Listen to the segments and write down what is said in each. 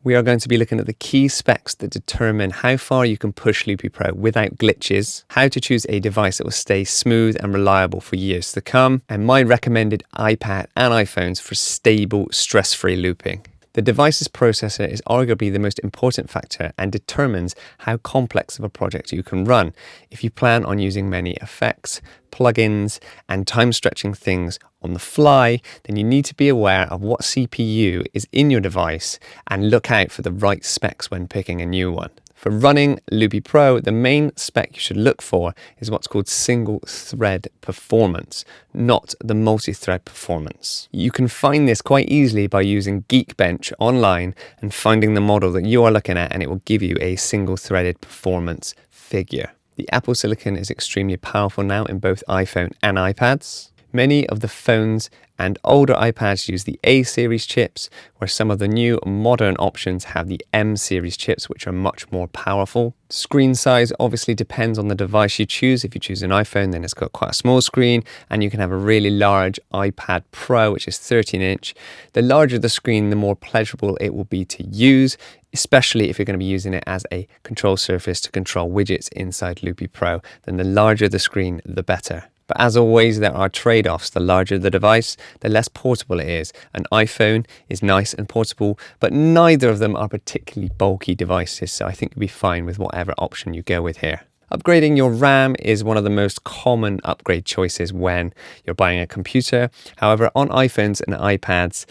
we are going to be looking at the key specs that determine how far you can push Loopy Pro without glitches, how to choose a device that will stay smooth and reliable for years to come, and my recommended iPad and iPhones for stable, stress-free looping. The device's processor is arguably the most important factor and determines how complex of a project you can run. If you plan on using many effects, plugins, and time-stretching things on the fly, then you need to be aware of what CPU is in your device and look out for the right specs when picking a new one. For running Loopy Pro, the main spec you should look for is what's called single thread performance, not the multi-thread performance. You can find this quite easily by using Geekbench online and finding the model that you are looking at, and it will give you a single threaded performance figure. The Apple Silicon is extremely powerful now in both iPhone and iPads. Many of the phones and older iPads use the A series chips, where some of the new modern options have the M series chips, which are much more powerful. Screen size obviously depends on the device you choose. If you choose an iPhone, then it's got quite a small screen, and you can have a really large iPad Pro, which is 13-inch. The larger the screen, the more pleasurable it will be to use, especially if you're going to be using it as a control surface to control widgets inside Loopy Pro. Then the larger the screen, the better. But as always, there are trade-offs. The larger the device, the less portable it is. An iPhone is nice and portable, but neither of them are particularly bulky devices, so I think you'll be fine with whatever option you go with here. Upgrading your RAM is one of the most common upgrade choices when you're buying a computer. However, on iPhones and iPads,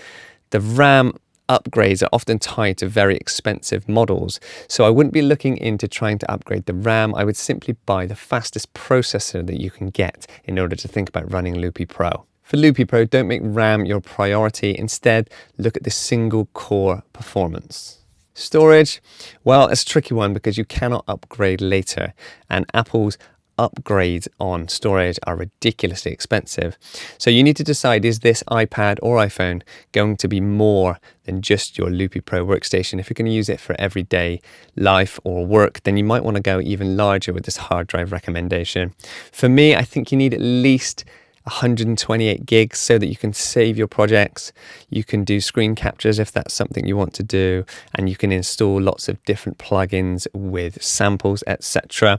the RAM upgrades are often tied to very expensive models, so I wouldn't be looking into trying to upgrade the RAM. I would simply buy the fastest processor that you can get in order to think about running Loopy Pro. For Loopy Pro, don't make RAM your priority. Instead, look at the single core performance. Storage, well, it's a tricky one because you cannot upgrade later, and Apple's upgrades on storage are ridiculously expensive. So you need to decide, is this iPad or iPhone going to be more than just your Loopy Pro workstation? If you're going to use it for everyday life or work, then you might want to go even larger with this hard drive recommendation. For me, I think you need at least 128 gigs so that you can save your projects, you can do screen captures if that's something you want to do, and you can install lots of different plugins with samples, etc.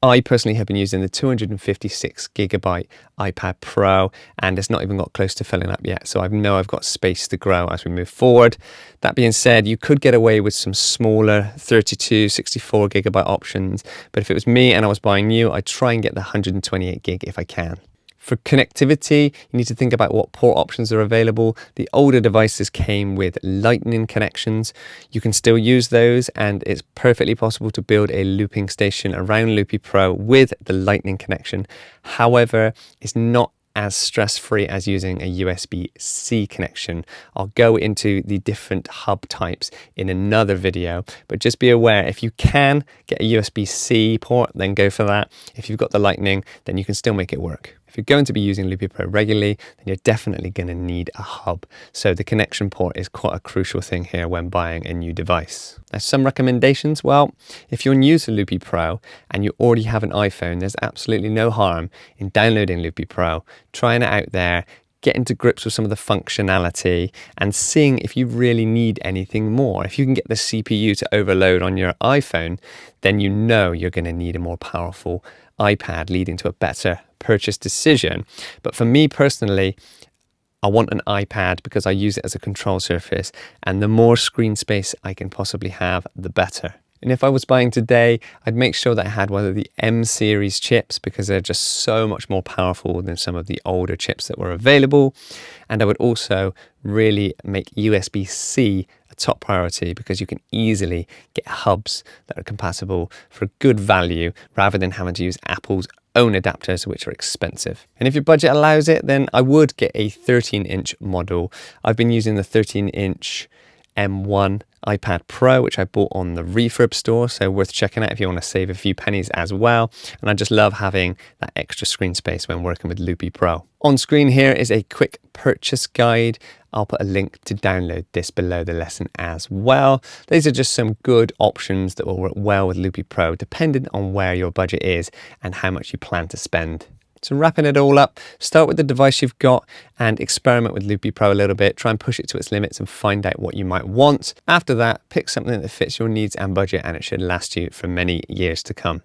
I personally have been using the 256 gigabyte iPad Pro, and it's not even got close to filling up yet, so I know I've got space to grow as we move forward. That being said, you could get away with some smaller 32, 64 gigabyte options, but if it was me and I was buying new, I'd try and get the 128 gig if I can. For connectivity, you need to think about what port options are available. The older devices came with Lightning connections. You can still use those, and it's perfectly possible to build a looping station around Loopy Pro with the Lightning connection. However, it's not as stress-free as using a USB-C connection. I'll go into the different hub types in another video, but just be aware, if you can get a USB-C port, then go for that. If you've got the Lightning, then you can still make it work. If you're going to be using Loopy Pro regularly, then you're definitely going to need a hub. So the connection port is quite a crucial thing here when buying a new device. Now, some recommendations. Well, if you're new to Loopy Pro and you already have an iPhone, there's absolutely no harm in downloading Loopy Pro, trying it out there, getting to grips with some of the functionality and seeing if you really need anything more. If you can get the CPU to overload on your iPhone, then you know you're going to need a more powerful iPad, leading to a better purchase decision. But for me personally, I want an iPad because I use it as a control surface, and the more screen space I can possibly have, the better. And if I was buying today, I'd make sure that I had one of the M series chips because they're just so much more powerful than some of the older chips that were available. And I would also really make USB-C a top priority because you can easily get hubs that are compatible for good value rather than having to use Apple's own adapters, which are expensive. And if your budget allows it, then I would get a 13-inch model. I've been using the 13-inch M1 iPad Pro, which I bought on the refurb store, so worth checking out if you want to save a few pennies as well. And I just love having that extra screen space when working with Loopy Pro. On screen here is a quick purchase guide. I'll put a link to download this below the lesson as well. These are just some good options that will work well with Loopy Pro, depending on where your budget is and how much you plan to spend. So wrapping it all up, start with the device you've got and experiment with Loopy Pro a little bit. Try and push it to its limits and find out what you might want. After that, pick something that fits your needs and budget, and it should last you for many years to come.